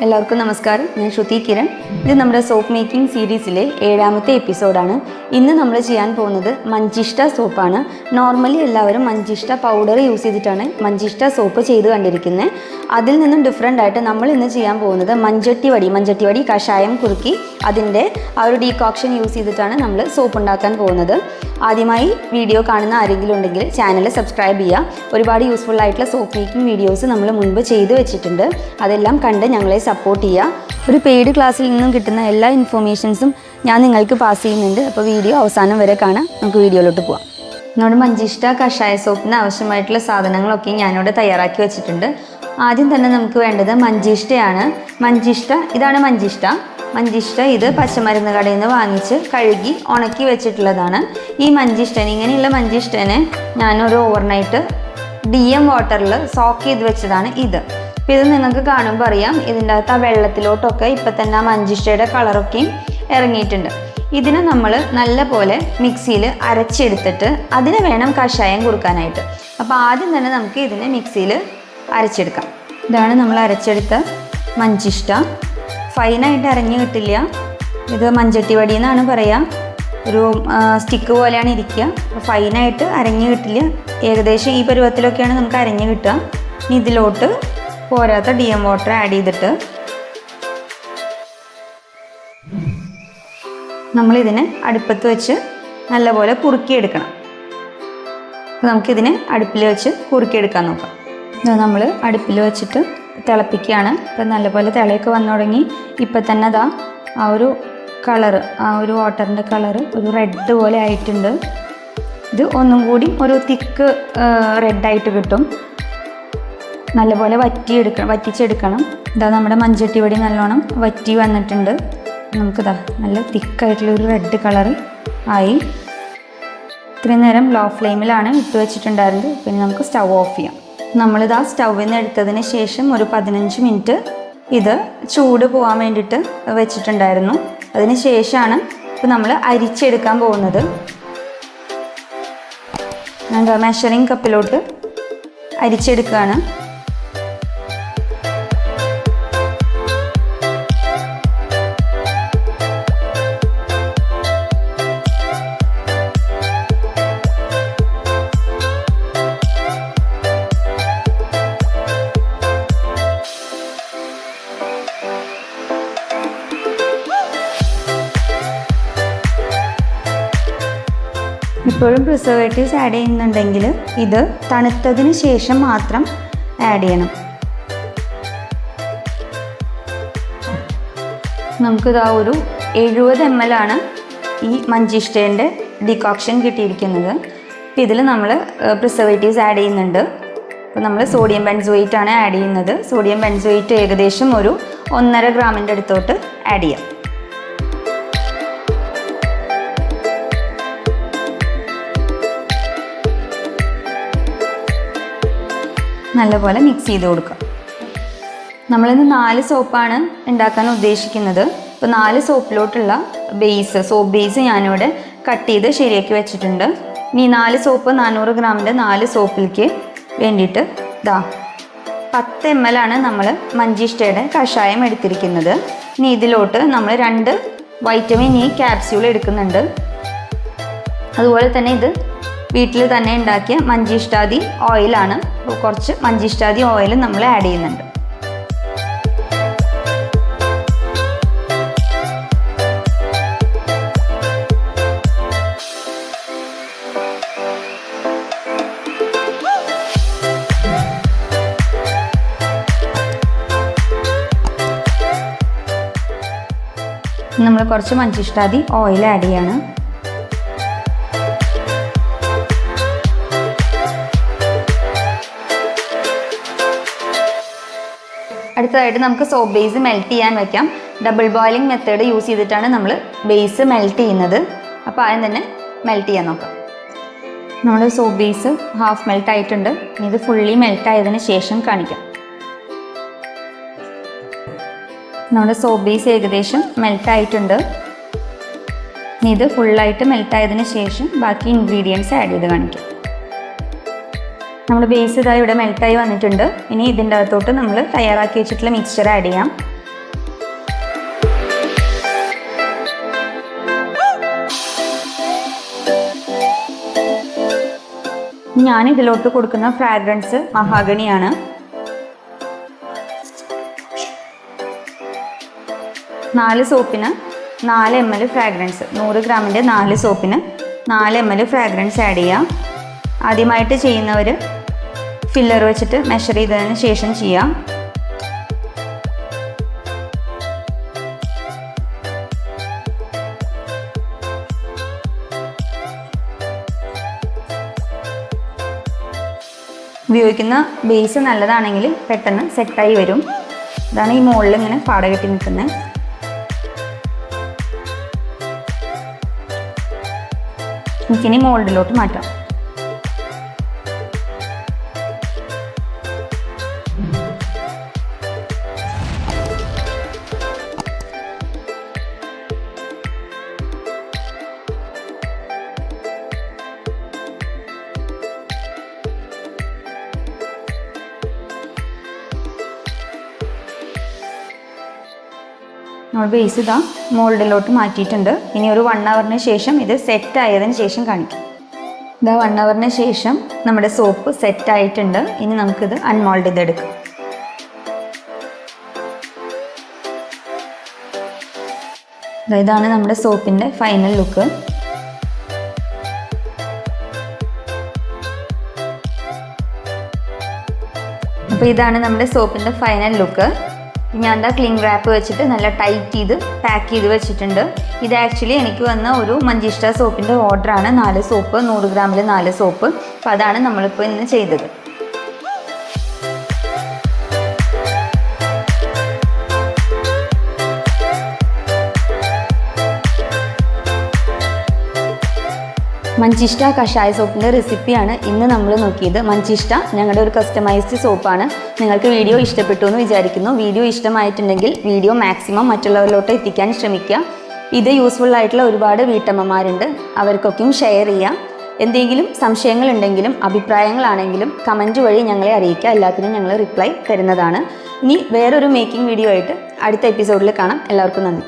എല്ലാവർക്കും നമസ്കാരം. ഞാൻ ശ്രുതി കിരൺ. ഇത് നമ്മുടെ സോപ്പ് മേക്കിംഗ് സീരീസിലെ 7ാമത്തെ എപ്പിസോഡാണ്. ഇന്ന് നമ്മൾ ചെയ്യാൻ പോകുന്നത് മഞ്ചിഷ്ട സോപ്പാണ്. നോർമലി എല്ലാവരും മഞ്ചിഷ്ട പൗഡർ യൂസ് ചെയ്തിട്ടാണ് മഞ്ചിഷ്ട സോപ്പ് ചെയ്ത് കണ്ടിരിക്കുന്നത്. അതിൽ നിന്നും ഡിഫറെൻ്റ് ആയിട്ട് നമ്മൾ ഇന്ന് ചെയ്യാൻ പോകുന്നത് മഞ്ചട്ടി വടി കഷായം കുറുക്കി അതിൻ്റെ ആ ഒരു ഡീകോക്ഷൻ യൂസ് ചെയ്തിട്ടാണ് നമ്മൾ സോപ്പ് ഉണ്ടാക്കാൻ പോകുന്നത്. ആദ്യമായി വീഡിയോ കാണുന്ന ആരെങ്കിലും ഉണ്ടെങ്കിൽ ചാനൽ സബ്സ്ക്രൈബ് ചെയ്യുക. ഒരുപാട് യൂസ്ഫുൾ ആയിട്ടുള്ള സോപ്പ് മേക്കിംഗ് വീഡിയോസ് നമ്മൾ മുൻപ് ചെയ്ത് വെച്ചിട്ടുണ്ട്. അതെല്ലാം കണ്ട് ഞങ്ങളെ സപ്പോർട്ട് ചെയ്യുക. ഒരു പെയ്ഡ് ക്ലാസ്സിൽ നിന്നും കിട്ടുന്ന എല്ലാ ഇൻഫോർമേഷൻസും ഞാൻ നിങ്ങൾക്ക് പാസ് ചെയ്യുന്നുണ്ട്. അപ്പോൾ വീഡിയോ അവസാനം വരെ കാണാം. നമുക്ക് വീഡിയോയിലോട്ട് പോകാം. നമ്മുടെ മഞ്ചിഷ്ട കഷായ സോപ്പിന് ആവശ്യമായിട്ടുള്ള സാധനങ്ങളൊക്കെ ഞാനിവിടെ തയ്യാറാക്കി വെച്ചിട്ടുണ്ട്. ആദ്യം തന്നെ നമുക്ക് വേണ്ടത് മഞ്ചിഷ്ടയാണ്. ഇതാണ് മഞ്ചിഷ്ട ഇത് പച്ചമരുന്ന് കടയിൽ നിന്ന് വാങ്ങിച്ച് കഴുകി ഉണക്കി വെച്ചിട്ടുള്ളതാണ്. ഈ ഇങ്ങനെയുള്ള മഞ്ചിഷ്ടനെ ഞാനൊരു ഓവർനൈറ്റ് DM വാട്ടറിൽ സോക്ക് ചെയ്ത് വെച്ചതാണ് ഇത്. അപ്പോൾ ഇത് നിങ്ങൾക്ക് കാണുമ്പോൾ അറിയാം, ഇതിൻ്റെ അകത്ത് ആ വെള്ളത്തിലോട്ടൊക്കെ ഇപ്പം തന്നെ ആ മഞ്ചിഷ്ടയുടെ കളറൊക്കെയും ഇറങ്ങിയിട്ടുണ്ട്. ഇതിനെ നമ്മൾ നല്ല പോലെ മിക്സിയിൽ അരച്ചെടുത്തിട്ട് അതിന് വേണം കഷായം കുറുക്കാനായിട്ട്. അപ്പോൾ ആദ്യം തന്നെ നമുക്ക് ഇതിനെ മിക്സിയിൽ അരച്ചെടുക്കാം. ഇതാണ് നമ്മൾ അരച്ചെടുത്ത മഞ്ചിഷ്ട. ഫൈനായിട്ട് അരഞ്ഞു കിട്ടില്ല. ഇത് മഞ്ചട്ടി വടി എന്നാണ് പറയുക. ഒരു സ്റ്റിക്ക് പോലെയാണ് ഇരിക്കുക. അപ്പോൾ ഫൈനായിട്ട് അരഞ്ഞു കിട്ടില്ല. ഏകദേശം ഈ പരുവത്തിലൊക്കെയാണ് നമുക്ക് അരഞ്ഞു കിട്ടുക. ഇനി ഇതിലോട്ട് പോരാത്ത DM വാട്ടർ ആഡ് ചെയ്തിട്ട് നമ്മളിതിനെ അടുപ്പത്ത് വെച്ച് നല്ലപോലെ കുറുക്കിയെടുക്കണം. അപ്പോൾ നമുക്കിതിനെ അടുപ്പിൽ വെച്ച് കുറുക്കിയെടുക്കാൻ നോക്കാം. ഇത് നമ്മൾ അടുപ്പിൽ വെച്ചിട്ട് തിളപ്പിക്കുകയാണ്. ഇപ്പം നല്ലപോലെ തിളയൊക്കെ വന്നു തുടങ്ങി. ഇപ്പം തന്നെ അതാ ആ ഒരു കളറ്, ആ ഒരു വാട്ടറിൻ്റെ കളറ് ഒരു റെഡ് പോലെ ആയിട്ടുണ്ട്. ഇത് ഒന്നും കൂടി ഒരു തിക്ക് റെഡായിട്ട് കിട്ടും. നല്ലപോലെ വറ്റിച്ചെടുക്കണം. ഇതാ നമ്മുടെ മഞ്ചട്ടി വടി നല്ലോണം വറ്റി വന്നിട്ടുണ്ട്. നമുക്കിതാ നല്ല തിക്കായിട്ടുള്ളൊരു റെഡ് കളറ് ആയി. ഇത്രയും നേരം ലോ ഫ്ലെയിമിലാണ് ഇട്ട് വെച്ചിട്ടുണ്ടായിരുന്നത്. പിന്നെ നമുക്ക് സ്റ്റവ് ഓഫ് ചെയ്യാം. നമ്മളിതാ സ്റ്റൗവിൽ നിന്ന് എടുത്തതിന് ശേഷം ഒരു 15 മിനിറ്റ് ഇത് ചൂട് പോകാൻ വേണ്ടിയിട്ട് വെച്ചിട്ടുണ്ടായിരുന്നു. അതിന് ശേഷമാണ് ഇപ്പോൾ നമ്മൾ അരിച്ചെടുക്കാൻ പോകുന്നത്. എന്താ മെഷറിംഗ് കപ്പിലോട്ട് അരിച്ചെടുക്കുകയാണ്. ഇപ്പോഴും പ്രിസർവേറ്റീവ്സ് ആഡ് ചെയ്യുന്നുണ്ടെങ്കിൽ ഇത് തണുത്തതിന് ശേഷം മാത്രം ആഡ് ചെയ്യണം. നമുക്കിതാ ഒരു 70 ml ആണ് ഈ മഞ്ചിഷ്ടേൻ്റെ ഡിക്കോക്ഷൻ കിട്ടിയിരിക്കുന്നത്. അപ്പോൾ ഇതിൽ നമ്മൾ പ്രിസർവേറ്റീവ്സ് ആഡ് ചെയ്യുന്നുണ്ട്. അപ്പോൾ നമ്മൾ സോഡിയം ബെൻസോയേറ്റ് ആണ് ആഡ് ചെയ്യുന്നത്. സോഡിയം ബെൻസോയേറ്റ് ഏകദേശം ഒരു 1.5 ഗ്രാമിൻ്റെ അടുത്തോട്ട് ആഡ് ചെയ്യാം. നല്ലപോലെ മിക്സ് ചെയ്ത് കൊടുക്കുക. നമ്മളിന്ന് 4 സോപ്പാണ് ഉണ്ടാക്കാൻ ഉദ്ദേശിക്കുന്നത്. ഇപ്പോൾ 4 സോപ്പിലോട്ടുള്ള സോപ്പ് ബേസ് ഞാനിവിടെ കട്ട് ചെയ്ത് ശരിയാക്കി വെച്ചിട്ടുണ്ട്. ഇനി 4 സോപ്പ് 400 ഗ്രാമിൻ്റെ 4 സോപ്പിലേക്ക് വേണ്ടിയിട്ട് 10 ml ആണ് നമ്മൾ മഞ്ചിഷ്ടയുടെ കഷായം എടുത്തിരിക്കുന്നത്. ഇനി ഇതിലോട്ട് നമ്മൾ 2 വൈറ്റമിൻ E ക്യാപ്സ്യൂൾ എടുക്കുന്നുണ്ട്. അതുപോലെ തന്നെ ഇത് വീട്ടിൽ തന്നെ ഉണ്ടാക്കിയ മഞ്ചിഷ്ടാദി ഓയിലാണ്. കുറച്ച് മഞ്ചിഷ്ടാദി ഓയിൽ നമ്മൾ ആഡ് ചെയ്യുന്നുണ്ട്. നമ്മൾ കുറച്ച് മഞ്ചിഷ്ടാദി ഓയിൽ ആഡ് ചെയ്യാണ്. അടുത്തതായിട്ട് നമുക്ക് സോപ്പ് ബേസ് മെൽറ്റ് ചെയ്യാൻ വയ്ക്കാം. ഡബിൾ ബോയിലിംഗ് മെത്തേഡ് യൂസ് ചെയ്തിട്ടാണ് നമ്മൾ ബേസ് മെൽറ്റ് ചെയ്യുന്നത്. അപ്പോൾ ആദ്യം തന്നെ മെൽറ്റ് ചെയ്യാൻ നോക്കാം. നമ്മുടെ സോപ്പ് ബേസ് ഹാഫ് മെൽറ്റ് ആയിട്ടുണ്ട്. ഇത് ഫുള്ളി മെൽറ്റ് ആയതിന് ശേഷം കാണിക്കാം. നമ്മുടെ സോപ്പ് ബേസ് ഏകദേശം മെൽറ്റ് ആയിട്ടുണ്ട്. ഇത് ഫുള്ളായിട്ട് മെൽറ്റ് ആയതിന് ശേഷം ബാക്കി ഇൻഗ്രീഡിയൻസ് ആഡ് ചെയ്ത് കാണിക്കാം. നമ്മുടെ ബേസ് ഇതായി ഇവിടെ മെൽറ്റായി വന്നിട്ടുണ്ട്. ഇനി ഇതിൻ്റെ അകത്തോട്ട് നമ്മൾ തയ്യാറാക്കി വെച്ചിട്ടുള്ള മിക്സ്ചർ ആഡ് ചെയ്യാം. ഞാൻ ഇതിലോട്ട് കൊടുക്കുന്ന ഫ്രാഗ്രൻസ് മഹാഗണിയാണ്. 4 സോപ്പിന് 4 ml ഫ്രാഗ്രൻസ്, 100 ഗ്രാമിൻ്റെ 4 സോപ്പിന് 4 ml ഫ്രാഗ്രൻസ് ആഡ് ചെയ്യാം. ആദ്യമായിട്ട് ചെയ്യുന്നവർ ഫില്ലർ വെച്ചിട്ട് മെഷർ ചെയ്തതിന് ശേഷം ചെയ്യാം. ഉപയോഗിക്കുന്ന ബേസ് നല്ലതാണെങ്കിൽ പെട്ടെന്ന് സെറ്റായി വരും. ഇതാണ് ഈ മുകളിൽ ഇങ്ങനെ പാട കെട്ടി നിൽക്കുന്നത്. നമുക്കിനി മോൾഡിലോട്ട് മാറ്റാം. നമ്മൾ ബേസ് ഇതാ മോൾഡിലോട്ട് മാറ്റിയിട്ടുണ്ട്. ഇനി ഒരു 1 ഹവറിന് ശേഷം ഇത് സെറ്റ് ആയതിന് ശേഷം കാണിക്കാം. ഇതാ 1 ഹവറിന് ശേഷം നമ്മുടെ സോപ്പ് സെറ്റ് ആയിട്ടുണ്ട്. ഇനി നമുക്കിത് അൺമോൾഡ് ചെയ്തെടുക്കാം. ഇതാണ് നമ്മുടെ സോപ്പിൻ്റെ ഫൈനൽ ലുക്ക്. അപ്പോൾ ഇതാണ് നമ്മുടെ സോപ്പിൻ്റെ ഫൈനൽ ലുക്ക്. ഞാൻ എന്താ ക്ലിംഗ് റാപ്പ് വെച്ചിട്ട് നല്ല ടൈറ്റ് ചെയ്ത് പാക്ക് ചെയ്ത് വെച്ചിട്ടുണ്ട്. ഇത് ആക്ച്വലി എനിക്ക് വന്ന ഒരു മഞ്ചിഷ്ട സോപ്പിൻ്റെ ഓർഡറാണ്. 4 സോപ്പ്, 100 ഗ്രാമിൽ 4 സോപ്പ്. അപ്പോൾ അതാണ് നമ്മളിപ്പോൾ ഇന്ന് ചെയ്തത്. മഞ്ചിഷ്ട കഷായ സോപ്പിൻ്റെ റെസിപ്പിയാണ് ഇന്ന് നമ്മൾ നോക്കിയത്. മഞ്ചിഷ്ട ഞങ്ങളുടെ ഒരു കസ്റ്റമൈസ്ഡ് സോപ്പാണ്. നിങ്ങൾക്ക് വീഡിയോ ഇഷ്ടപ്പെട്ടു എന്ന് വിചാരിക്കുന്നു. വീഡിയോ ഇഷ്ടമായിട്ടുണ്ടെങ്കിൽ വീഡിയോ മാക്സിമം മറ്റുള്ളവരിലോട്ട് എത്തിക്കാൻ ശ്രമിക്കുക. ഇത് യൂസ്ഫുൾ ആയിട്ടുള്ള ഒരുപാട് വീട്ടമ്മമാരുണ്ട്, അവർക്കൊക്കെയും ഷെയർ ചെയ്യാം. എന്തെങ്കിലും സംശയങ്ങളുണ്ടെങ്കിലും അഭിപ്രായങ്ങളാണെങ്കിലും കമൻറ്റ് വഴി ഞങ്ങളെ അറിയിക്കുക. എല്ലാത്തിനും ഞങ്ങൾ റിപ്ലൈ തരുന്നതാണ്. ഇനി വേറൊരു മേക്കിംഗ് വീഡിയോ ആയിട്ട് അടുത്ത എപ്പിസോഡിൽ കാണാം. എല്ലാവർക്കും നന്ദി.